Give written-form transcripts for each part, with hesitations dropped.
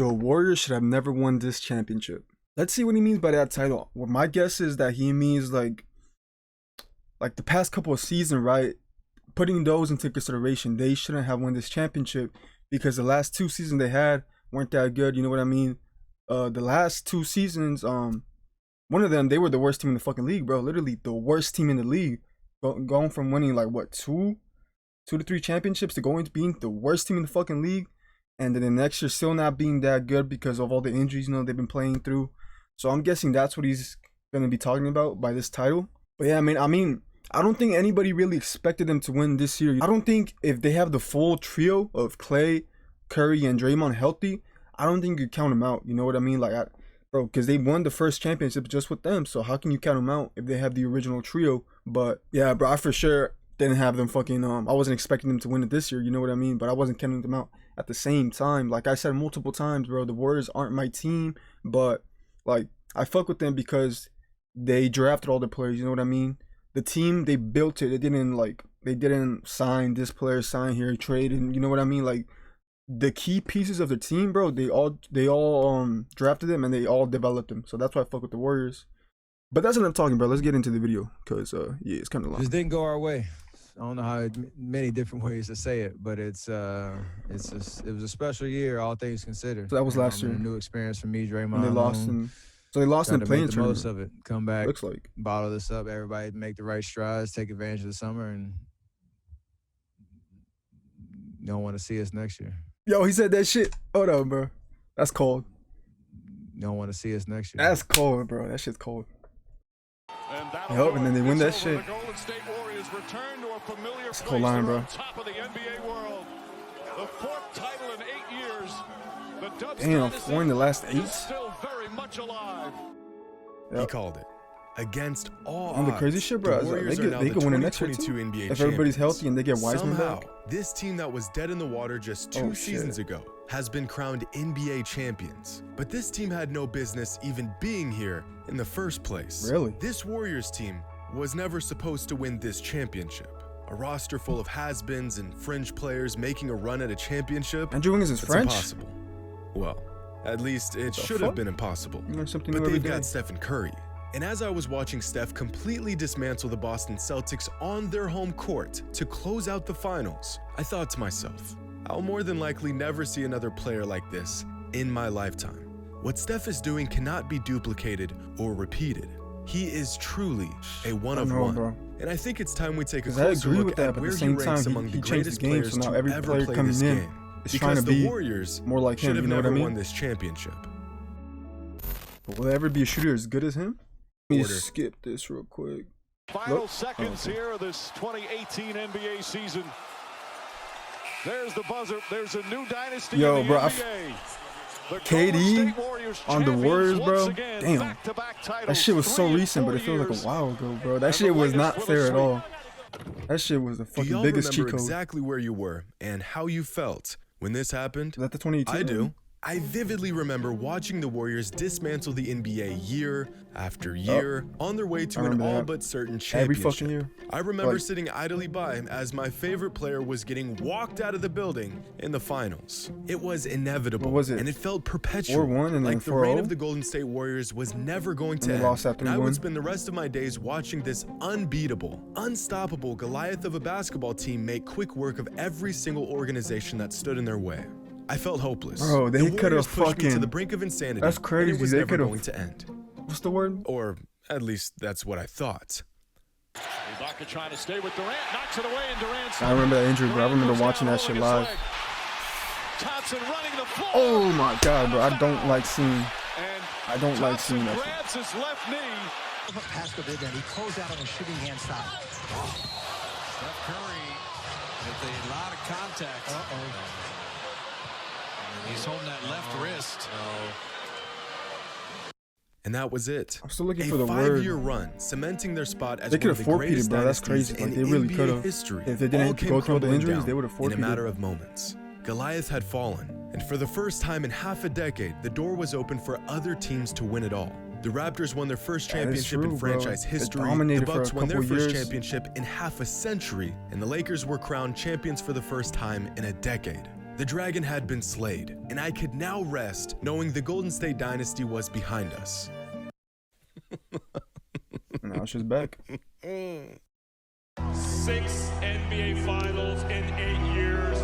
The Warriors should have never won this championship. Let's see what he means by that title. Well, my guess is that he means like the past couple of seasons, right? Putting those into consideration, they shouldn't have won this championship because the last 2 seasons they had weren't that good. You know what I mean? The last 2 seasons, one of them, they were the worst team in the fucking league, bro. Literally the worst team in the league. Going from winning like what, 2 to 3 championships to going to being the worst team in the fucking league. And then the next year still not being that good because of all the injuries, you know, they've been playing through. So I'm guessing that's what he's going to be talking about by this title. But yeah, I mean, I don't think anybody really expected them to win this year. I don't think if they have the full trio of Clay, Curry, and Draymond healthy, I don't think you count them out. You know what I mean? Like, bro, because they won the first championship just with them. So how can you count them out if they have the original trio? But yeah, bro, I for sure didn't have them fucking, I wasn't expecting them to win it this year. You know what I mean? But I wasn't counting them out at the same time. Like I said multiple times, bro, the Warriors aren't my team. But like, I fuck with them because they drafted all the players. You know what I mean? The team, they built it. They didn't sign this player, sign here, trade, and you know what I mean? Like the key pieces of the team, bro, they all drafted them and they all developed them. So that's why I fuck with the Warriors. But that's what I'm talking, bro. Let's get into the video because yeah, it's kind of long. Just didn't go our way. I don't know how many different ways to say it, but it was a special year, all things considered. So that was last year. A new experience for me, Draymond. And they lost in. So they lost in the playing tournament. Most of it. Come back. Looks like. Bottle this up. Everybody make the right strides. Take advantage of the summer, and don't want to see us next year. Yo, he said that shit. Hold on, bro. That's cold. Don't want to see us next year. That's cold, bro. That shit's cold. Yup, and then they win that shit. That's a cold line, bro. Damn, 4 in the last 8? He called it. Against all odds, the crazy shit, bro. They could win the next year too. NBA if everybody's healthy and they get Wiseman back. This team that was dead in the water just 2 seasons ago has been crowned NBA champions. But this team had no business even being here in the first place. Really? This Warriors team was never supposed to win this championship. A roster full of has-beens and fringe players making a run at a championship. Andrew Wiggins is French? Impossible. Well, at least it should have been impossible. But they've got Steph and Curry. And as I was watching Steph completely dismantle the Boston Celtics on their home court to close out the finals, I thought to myself, I'll more than likely never see another player like this in my lifetime. What Steph is doing cannot be duplicated or repeated. He is truly a one-of-one. Bro. And I think it's time we take a closer look at where he ranks among the greatest players to ever play this game. Because the Warriors more like him, should have you know never what I mean? won this championship. But will there ever be a shooter as good as him? Let me skip this real quick. Final seconds here of this 2018 NBA season. There's the buzzer. There's a new dynasty in the NBA. KD on the Warriors, bro. Damn. That shit was so recent, but it feels like a while ago, bro. That shit was not fair at all. That shit was the fucking biggest cheat code. Exactly where you were and how you felt when this happened? Is that the 2018? I do. I vividly remember watching the Warriors dismantle the NBA year after year on their way to an all but certain championship. Every fucking year. I remember sitting idly by as my favorite player was getting walked out of the building in the finals. It was inevitable. What was it? And it felt perpetual. 4-1 and like then the reign 4-0? of the Golden State Warriors was never going to end. Lost after and I would won. spend the rest of my days watching this unbeatable, unstoppable Goliath of a basketball team make quick work of every single organization that stood in their way. I felt hopeless. Bro, they could have pushed me to the fucking. brink of insanity. That's crazy. It was They never could going have. to end. What's the word? Or at least that's what I thought. Ibaka trying to stay with Durant, knocks it away, and Durant. I remember that injury, bro. I remember watching that shit live. Thompson running the floor. Oh my god, bro. I don't like seeing. I don't like seeing that. Grabs his left knee. Past the bid, and he closed out on the shooting hand side. Steph Curry with a lot of contact. He's holding that left wrist. And that was it. I'm still looking a for the word. 5-year run, cementing their spot as They one could of have the forfeited, greatest bro. That's dynasties crazy. Like, in they really NBA could have. history. If they didn't All go came through all the crumbling injuries, down they would have in a forfeited. matter of moments. Goliath had fallen, and for the first time in half a decade, the door was open for other teams to win it all. The Raptors won their first championship in franchise history. The Bucks won their first championship in half a century, and the Lakers were crowned champions for the first time in a decade. The dragon had been slayed, and I could now rest knowing the Golden State dynasty was behind us. Now she's back. 6 NBA Finals in 8 years,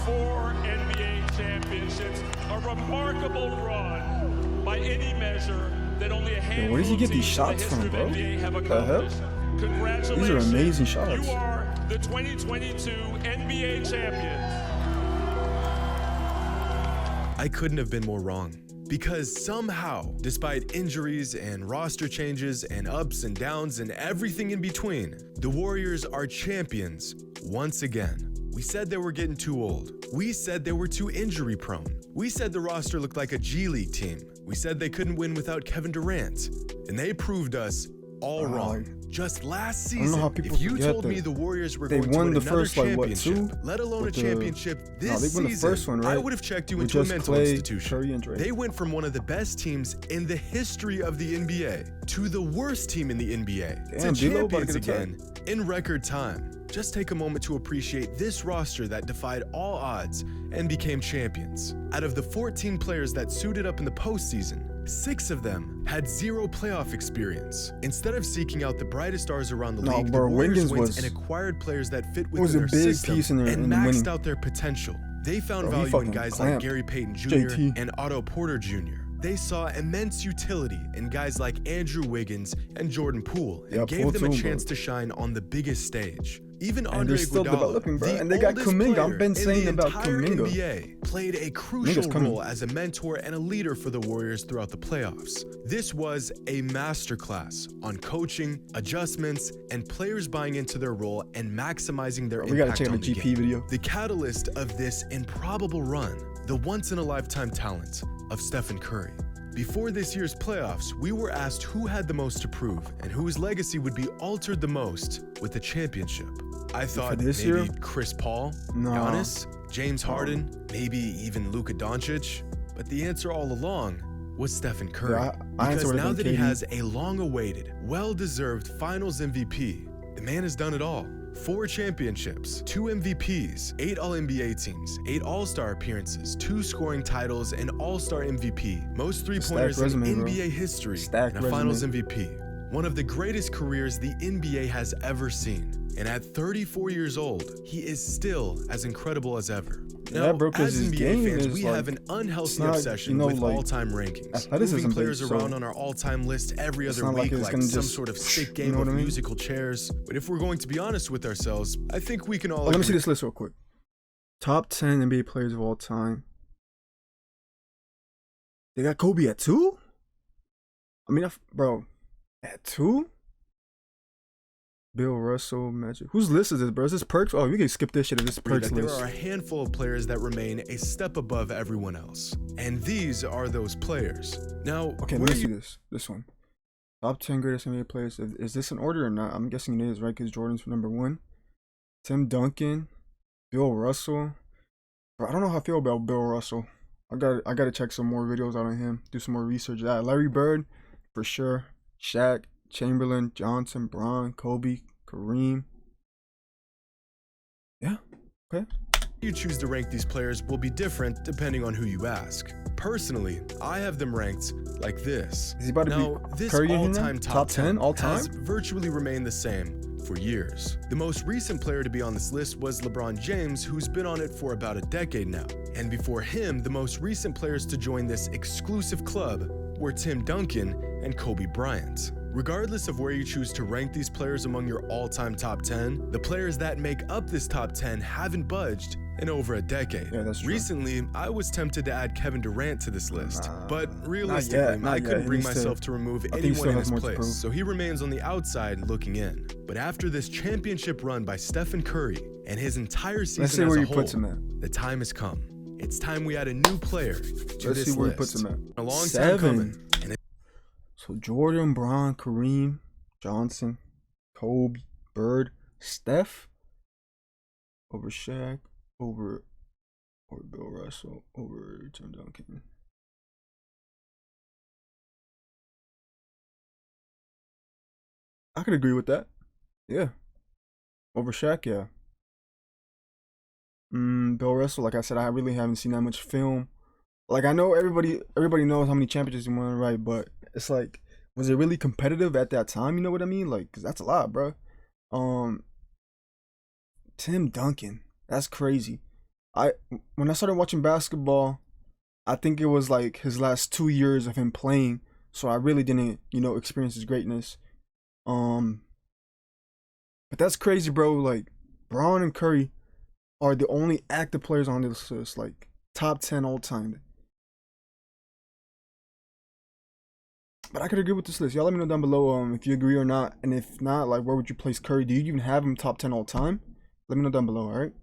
4 NBA championships, a remarkable run by any measure that only a handful where does he get of these teams shots in the from, history bro? of NBA have The hell? accomplished. Congratulations. These are amazing shots. You are the 2022 NBA champions. I couldn't have been more wrong. Because somehow, despite injuries and roster changes and ups and downs and everything in between, the Warriors are champions once again. We said they were getting too old. We said they were too injury prone. We said the roster looked like a G League team. We said they couldn't win without Kevin Durant. And they proved us all wrong. Just last season, if you told me the Warriors were going to win another championship, let alone a championship this season, I would have checked you into a mental institution. They went from one of the best teams in the history of the NBA to the worst team in the NBA to champions again in record time. Just take a moment to appreciate this roster that defied all odds and became champions. Out of the 14 players that suited up in the postseason, 6 of them had 0 playoff experience. Instead of seeking out the brightest stars around the league, the Warriors went and acquired players that fit within their system and maxed out their potential. They found value in guys like Gary Payton Jr. and Otto Porter Jr. They saw immense utility in guys like Andrew Wiggins and Jordan Poole and gave them a chance to shine on the biggest stage. Even Andre Iguodala, the and they got Kuminga. I've been saying about Kuminga. NBA, played a crucial role as a mentor and a leader for the Warriors throughout the playoffs. This was a masterclass on coaching, adjustments, and players buying into their role and maximizing their impact on the game. Video. The catalyst of this improbable run, the once-in-a-lifetime talent of Stephen Curry. Before this year's playoffs, we were asked who had the most to prove and whose legacy would be altered the most with the championship. I thought maybe Chris Paul, Giannis, James Harden, maybe even Luka Doncic. But the answer all along was Stephen Curry. Because now that he has a long-awaited, well-deserved Finals MVP, the man has done it all. 4 championships, 2 MVPs, 8 All-NBA teams, 8 All-Star appearances, 2 scoring titles, an All-Star MVP, most three-pointers in NBA history, and a Finals MVP. One of the greatest careers the NBA has ever seen. And at 34 years old, he is still as incredible as ever. Now, as NBA fans, we have an unhealthy obsession with all-time rankings, moving players around on our all-time list every other week like some sort of stick game of musical chairs. But if we're going to be honest with ourselves, I think we can all let me see this list real quick. Top 10 NBA players of all time. They got Kobe at 2? I mean, bro, at 2? Bill Russell, Magic. Whose list is this, bro? Is this Perks? Oh, we can skip this shit if this Perks list. There are a handful of players that remain a step above everyone else. And these are those players. Now, okay, let me see this. This one. Top 10 greatest NBA players. Is this in order or not? I'm guessing it is, right? Because Jordan's number 1. Tim Duncan. Bill Russell. Bro, I don't know how I feel about Bill Russell. I gotta check some more videos out on him. Do some more research. Larry Bird, for sure. Shaq. Chamberlain, Johnson, Bron, Kobe, Kareem. Yeah, okay. You choose to rank these players will be different depending on who you ask. Personally, I have them ranked like this. Is he about to be this Curry all-time top 10 all time? Has virtually remained the same for years. The most recent player to be on this list was LeBron James, who's been on it for about a decade now. And before him, the most recent players to join this exclusive club were Tim Duncan and Kobe Bryant. Regardless of where you choose to rank these players among your all-time top 10, the players that make up this top 10 haven't budged in over a decade. Yeah, that's true. Recently, I was tempted to add Kevin Durant to this list, but realistically, I couldn't bring myself to remove anyone in his place, so he remains on the outside looking in. But after this championship run by Stephen Curry and his entire season as a whole, the time has come. It's time we add a new player to this list. Where he puts him at. A long time coming. So Jordan, Bron, Kareem, Johnson, Kobe, Bird, Steph, over Shaq, over Bill Russell, over Tim Duncan. I could agree with that. Yeah. Over Shaq, yeah. Bill Russell, like I said, I really haven't seen that much film. Like I know everybody knows how many championships he won, right? But it's like, was it really competitive at that time? You know what I mean? Like, 'cause that's a lot, bro. Tim Duncan, that's crazy. When I started watching basketball, I think it was like his last 2 years of him playing, so I really didn't, experience his greatness. But that's crazy, bro. Like, Braun and Curry are the only active players on this list, like top 10 all time. But I could agree with this list. Y'all let me know down below if you agree or not, and if not, like, where would you place Curry? Do you even have him top 10 all time? Let me know down below, all right?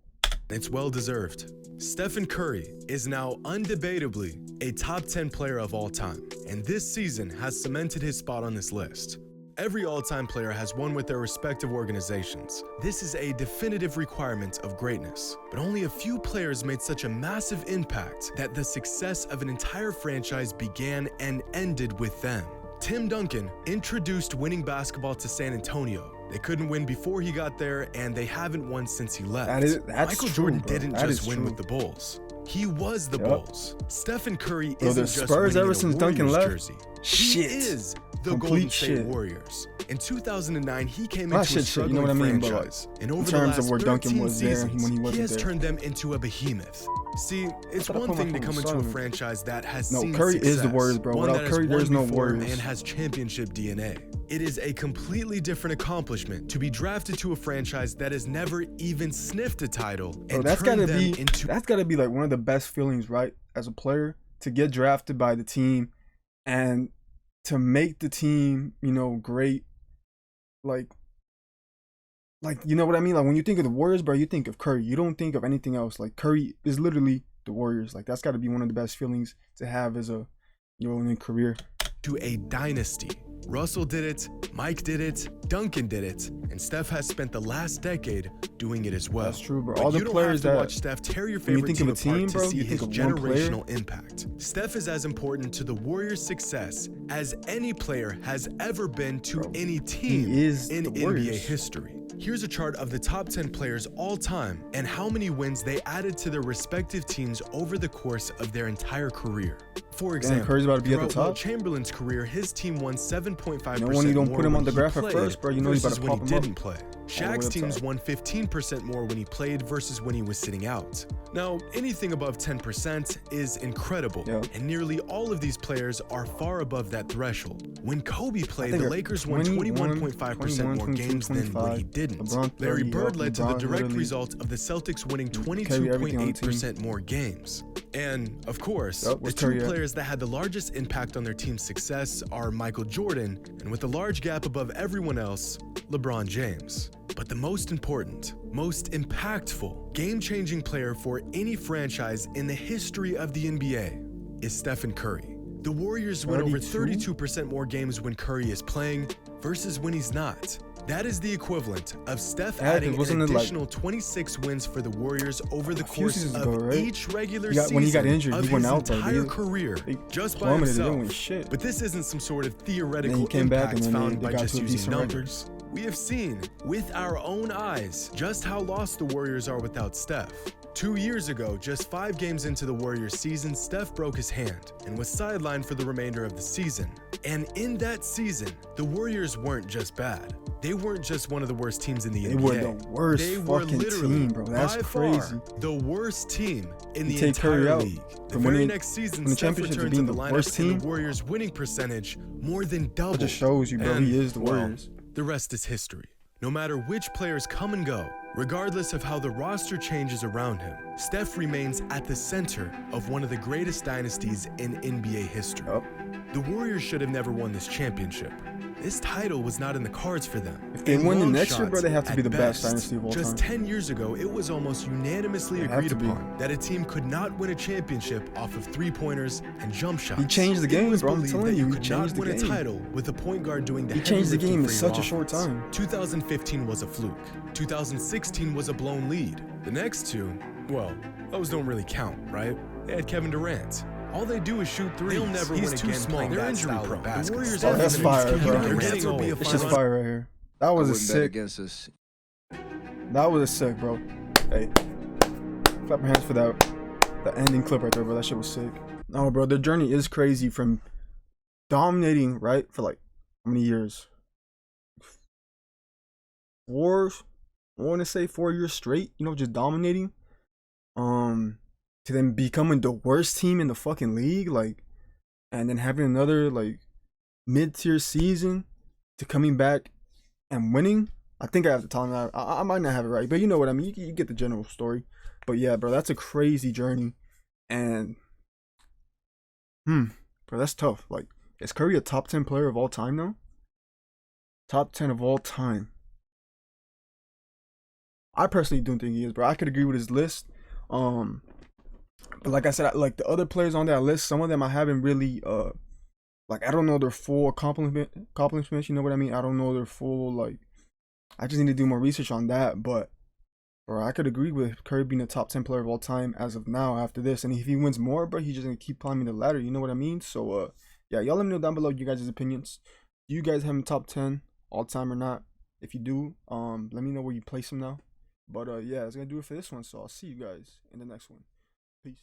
It's well deserved. Stephen Curry is now undebatably a top 10 player of all time, and this season has cemented his spot on this list. Every all-time player has won with their respective organizations. This is a definitive requirement of greatness, but only a few players made such a massive impact that the success of an entire franchise began and ended with them. Tim Duncan introduced winning basketball to San Antonio. They couldn't win before he got there, and they haven't won since he left. That's Michael true, Jordan bro. didn't That just is win true. with the Bulls. He was the Bulls. Stephen Curry Bro, isn't the just Spurs winning ever in a since Duncan Warriors left? jersey. Shit. He is the Complete Golden State shit. Warriors. In 2009, he came Not into a shit, you know struggling what I mean? But, franchise, and over in the terms last of where Duncan 13 was there seasons, when he he wasn't has there. turned them into a behemoth. See, it's thought I one put my thing to phone come into a silent. franchise that has No, seen Curry success, is the Warriors, bro. one Without that has Curry, won there's no before Warriors. and has championship DNA. It is a completely different accomplishment to be drafted to a franchise that has never even sniffed a title Bro, and that's turn gotta them be into like one of the best feelings, right? As a player, to get drafted by the team and to make the team, great. Like, you know what I mean? Like, when you think of the Warriors, bro, you think of Curry. You don't think of anything else. Like, Curry is literally the Warriors. Like, that's got to be one of the best feelings to have as a, in a career. to a dynasty. Russell did it, Mike did it, Duncan did it, and Steph has spent the last decade doing it as well. That's true, bro. But All the you don't players have to that watch Steph tear your when you favorite think of team a apart team, to bro, see you his think of one player. generational impact. Steph is as important to the Warriors' success as any player has ever been to any team is in the NBA Warriors. history. Here's a chart of the top 10 players all time and how many wins they added to their respective teams over the course of their entire career. For example, Curry's about to be at the throughout Wilt top. Chamberlain's career, his team won 7.5% No one, you don't more put him when on the he graph at played first, bro. You know he's about versus to when pop he him up. didn't play. way Shaq's up teams top. won 15% more when he played versus when he was sitting out. Now, anything above 10% is incredible, Yeah. and nearly all of these players are far above that threshold. When Kobe played, think the they're Lakers won 21.5% more 21, games than when he 25. didn't. LeBron 30, Larry Bird led to the LeBron direct literally result of the Celtics winning carry everything on the team. 22.8% more games. And, of course, Yep, the where's two Curry at? players that had the largest impact on their team's success are Michael Jordan, and with a large gap above everyone else, LeBron James. But the most important, most impactful, game-changing player for any franchise in the history of the NBA is Stephen Curry. The Warriors win over 32% more games when Curry is playing versus when he's not. That is the equivalent of Steph adding an additional 26 wins for the Warriors over the course seasons of ago, right? each regular When he got season injured, of he went his out there, entire dude. career They just by plummeted, they himself. didn't win shit. But this isn't some sort of Then theoretical he came back impact and then found they by got just to a using decent record. numbers. We have seen with our own eyes just how lost the Warriors are without Steph. 2 years ago, just 5 games into the Warriors season, Steph broke his hand and was sidelined for the remainder of the season. And in that season, the Warriors weren't just bad. They weren't just one of the worst teams in the NBA. They were the worst They were fucking literally, team, bro. That's by crazy. far, the worst team in You the take Curry entire out league. The from very winning- next season, from the Steph championship to returned to being the the lineup worst and team. the Warriors' winning percentage more than doubled. That just shows you, bro. And, He is the well, Warriors. the rest is history. No matter which players come and go, regardless of how the roster changes around him, Steph remains at the center of one of the greatest dynasties in NBA history. Yup. The Warriors should have never won this championship. This title was not in the cards for them. If they And win the long next year, bro, they have to shots be the at best dynasty of all Just time. 10 years ago, it was almost unanimously They have agreed to be. upon that a team could not win a championship off of three-pointers and jump shots. He changed the game, It was bro. I'm believed telling that you, he could changed not the win a game. title with a point guard doing the He heavy changed the lifting game in for your such a short offense. time. 2015 was a fluke. 2016 was a blown lead. The next two, well, those don't really count, right? They had Kevin Durant. All they do is shoot threes. They'll never He's win too again small. playing They're that injury style prone. of The basketball. Warriors Oh, that's fire, bro. They're It's getting old. It's just fire right here. That was a wouldn't bet sick. against us. That was a sick, bro. Hey. Clap my hands for the ending clip right there, bro. That shit was sick. No, bro, their journey is crazy from dominating, right, for like how many years? I want to say 4 years straight, you know, just dominating. To then becoming the worst team in the fucking league, like, and then having another like mid-tier season to coming back and winning. I think I have the time. I might not have it right, but you know what I mean. You get the general story. But yeah, bro, that's a crazy journey, and bro, that's tough. Like, is Curry a top 10 player of all time now? Top 10 of all time. I personally don't think he is, bro. I could agree with his list. But like I said, like the other players on that list, some of them I haven't really like I don't know their full accomplishments, you know what I mean? I don't know their full like I just need to do more research on that, but bro, I could agree with Curry being a top 10 player of all time as of now after this. And if he wins more, bro, he's just gonna keep climbing the ladder, you know what I mean? So yeah, y'all let me know down below you guys' opinions. Do you guys have him top 10 all time or not? If you do, let me know where you place him now. But yeah, that's gonna do it for this one. So I'll see you guys in the next one. Peace.